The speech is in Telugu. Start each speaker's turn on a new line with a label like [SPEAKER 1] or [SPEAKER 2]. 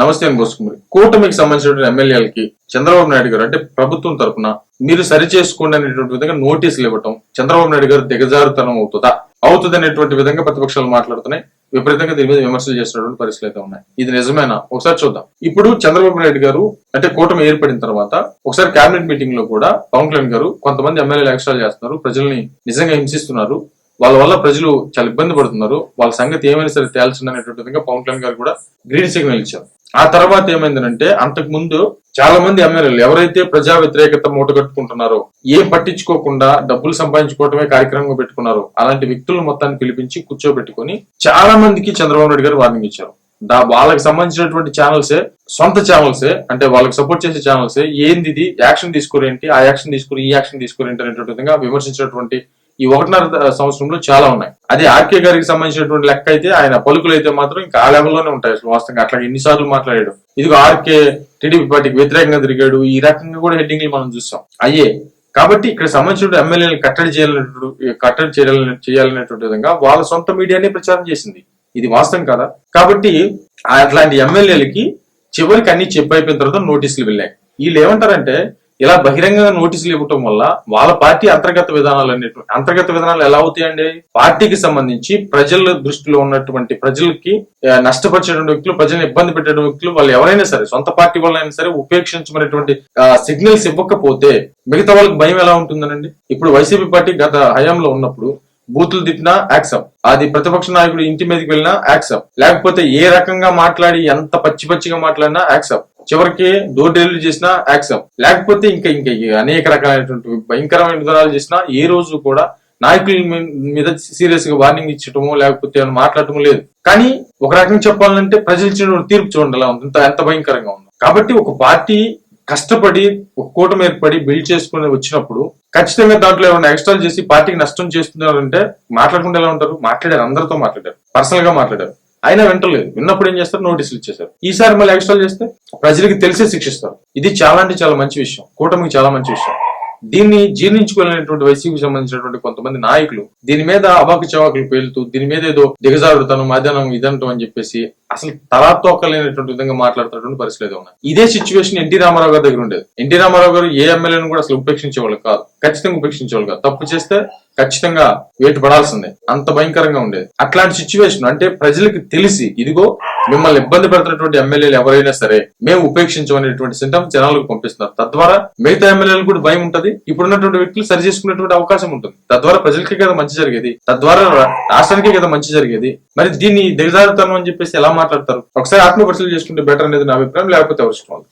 [SPEAKER 1] నమస్తే అని కోసుకున్నారు. కూటమికి సంబంధించిన ఎమ్మెల్యేలకి చంద్రబాబు నాయుడు గారు అంటే ప్రభుత్వం తరఫున మీరు సరి చేసుకోండి అనేటువంటి విధంగా నోటీసులు ఇవ్వటం చంద్రబాబు నాయుడు గారు దిగజారుతనం అవుతుంది అనేటువంటి విధంగా ప్రతిపక్షాలు మాట్లాడుతున్నాయి. విపరీతంగా దీని మీద విమర్శలు చేసినటువంటి పరిస్థితులు అయితే ఉన్నాయి. ఇది నిజమేనా ఒకసారి చూద్దాం. ఇప్పుడు చంద్రబాబు నాయుడు గారు అంటే కూటమి ఏర్పడిన తర్వాత ఒకసారి కేబినెట్ మీటింగ్ లో కూడా పవన్ కళ్యాణ్ గారు కొంతమంది ఎమ్మెల్యేలు ఎక్స్ట్రా చేస్తున్నారు, ప్రజల్ని నిజంగా హింసిస్తున్నారు, వాళ్ళ వల్ల ప్రజలు చాలా ఇబ్బంది పడుతున్నారు, వాళ్ళ సంగతి ఏమైనా సరే తేల్చండి అనేటువంటి విధంగా పవన్ కళ్యాణ్ గారు కూడా గ్రీన్ సిగ్నల్ ఇచ్చారు. ఆ తర్వాత ఏమైందంటే అంతకు ముందు చాలా మంది ఎమ్మెల్యేలు ఎవరైతే ప్రజా వ్యతిరేకత మూట కట్టుకుంటున్నారో, ఏం పట్టించుకోకుండా డబ్బులు సంపాదించుకోవటమే కార్యక్రమంగా పెట్టుకున్నారో అలాంటి వ్యక్తులను మొత్తాన్ని పిలిపించి కూర్చోబెట్టుకుని చాలా మందికి చంద్రబాబు నాయుడు గారు వార్నింగ్ ఇచ్చారు. వాళ్ళకి సంబంధించినటువంటి ఛానల్సే, సొంత ఛానల్సే, అంటే వాళ్ళకి సపోర్ట్ చేసే ఛానల్సే ఏంది ఇది యాక్షన్ తీసుకోరేంటి, ఆ యాక్షన్ తీసుకుని ఈ యాక్షన్ తీసుకోరేంటి అనేటువంటి విధంగా విమర్శించినటువంటి ఈ 1.5 సంవత్సరంలో చాలా ఉన్నాయి. అది ఆర్కే గారికి సంబంధించినటువంటి లెక్క అయితే ఆయన పలుకులు అయితే మాత్రం ఇంకా ఆ లెవెల్లోనే ఉంటాయి. అసలు వాస్తవంగా అట్లా ఎన్నిసార్లు మాట్లాడాడు, ఇదిగో ఆర్కే టీడీపీ పార్టీకి వ్యతిరేకంగా తిరిగాడు, ఈ రకంగా కూడా హెడ్డింగ్లు మనం చూస్తాం అయ్యే. కాబట్టి ఇక్కడ సంబంధించిన ఎమ్మెల్యేలు కట్టడి చేయాలనేటువంటి విధంగా వాళ్ళ సొంత మీడియానే ప్రచారం చేసింది. ఇది వాస్తవం కదా. కాబట్టి అట్లాంటి ఎమ్మెల్యేలకి చివరికి అన్ని చెప్పైపోయిన తర్వాత నోటీసులు వెళ్ళాయి. వీళ్ళు ఏమంటారంటే ఇలా బహిరంగంగా నోటీసులు ఇవ్వటం వల్ల వాళ్ళ పార్టీ అంతర్గత విధానాలు ఎలా అవుతాయండి? పార్టీకి సంబంధించి ప్రజల దృష్టిలో ఉన్నటువంటి ప్రజలకి నష్టపరిచేటువంటి వ్యక్తులు, ప్రజలను ఇబ్బంది పెట్టే వ్యక్తులు వాళ్ళు ఎవరైనా సరే, సొంత పార్టీ వాళ్ళైనా సరే ఉపేక్షించమనేటువంటి సిగ్నల్స్ ఇవ్వకపోతే మిగతా వాళ్ళకి భయం ఎలా ఉంటుందనండి? ఇప్పుడు వైసీపీ పార్టీ గత హయాంలో ఉన్నప్పుడు బూతులు తిట్టినా యాక్సెప్ట్, అది ప్రతిపక్ష నాయకుడు ఇంటి మీదకి వెళ్ళినా యాక్సెప్ట్, లేకపోతే ఏ రకంగా మాట్లాడి ఎంత పచ్చిగా మాట్లాడినా యాక్సెప్ట్, చివరికి డోర్ డెలివరీ చేసినా యాక్సెప్ట్, లేకపోతే ఇంకా అనేక రకాలైనటువంటి భయంకరమైన విధానాలు చేసినా ఏ రోజు కూడా నాయకుల మీద సీరియస్ గా వార్నింగ్ ఇచ్చటమో లేకపోతే మాట్లాడటం లేదు. కానీ ఒక రకంగా చెప్పాలంటే ప్రజలు ఇచ్చిన తీర్పు చూడండి ఎలా ఉంది, ఎంత భయంకరంగా ఉంది. కాబట్టి ఒక పార్టీ కష్టపడి ఒక కూటమి ఏర్పడి బిల్డ్ చేసుకుని వచ్చినప్పుడు ఖచ్చితంగా దాంట్లో ఏమైనా ఎక్స్ట్రాలు చేసి పార్టీకి నష్టం చేస్తున్నారంటే మాట్లాడకుండా ఎలా ఉంటారు? మాట్లాడారు, అందరితో మాట్లాడారు, పర్సనల్ గా మాట్లాడారు, అయినా వింటలేదు. విన్నప్పుడు ఏం చేస్తారు? నోటీసులు ఇచ్చేసారు. ఈసారి మళ్ళీ ఎక్స్ట్రా చేస్తే ప్రజలకి తెలిసే శిక్షిస్తారు. ఇది చాలా అంటే చాలా మంచి విషయం, కూటమికి చాలా మంచి విషయం. దీన్ని జీర్ణించుకోలేనటువంటి వైసీపీకి సంబంధించినటువంటి కొంతమంది నాయకులు దీని మీద అబాకు చవాకులు పేలుతూ దీని మీద ఏదో దిగజారుతాను మధ్యాహ్నం ఇదంటం అని చెప్పేసి అసలు తలాతోకలేనటువంటి విధంగా మాట్లాడుతున్నటువంటి పరిస్థితులు ఉన్నాయి. ఇదే సిచ్యువేషన్ ఎన్టీ రామారావు గారి దగ్గర ఉండేది. ఎన్టీ రామారావు గారు ఏ ఎమ్మెల్యేను కూడా అసలు ఉపేక్షించేవాళ్ళు కాదు, ఖచ్చితంగా ఉపేక్షించేవాళ్ళు కాదు. తప్పు చేస్తే ఖచ్చితంగా వేటు పడాల్సిందే, అంత భయంకరంగా ఉండేది. అట్లాంటి సిచ్యువేషన్ అంటే ప్రజలకు తెలిసి ఇదిగో మిమ్మల్ని ఇబ్బంది పెడుతున్నటువంటి ఎమ్మెల్యేలు ఎవరైనా సరే మేము ఉపేక్షించమనేటువంటి సింటమ్ జనాలకు పంపిస్తున్నారు. తద్వారా మిగతా ఎమ్మెల్యేలకు కూడా భయం ఉంటది, ఇప్పుడున్నటువంటి వ్యక్తులు సరి చేసుకునేటువంటి అవకాశం ఉంటుంది. తద్వారా ప్రజలకే కదా మంచి జరిగేది, తద్వారా రాష్ట్రానికే కదా మంచి జరిగేది. మరి దీన్ని దిగజారుతాను అని చెప్పేసి ఎలా మాట్లాడతారు? ఒకసారి ఆత్మపరిశీలన చేసుకుంటే బెటర్ అనేది నా అభిప్రాయం, లేకపోతే ఎవరి ఇష్టం.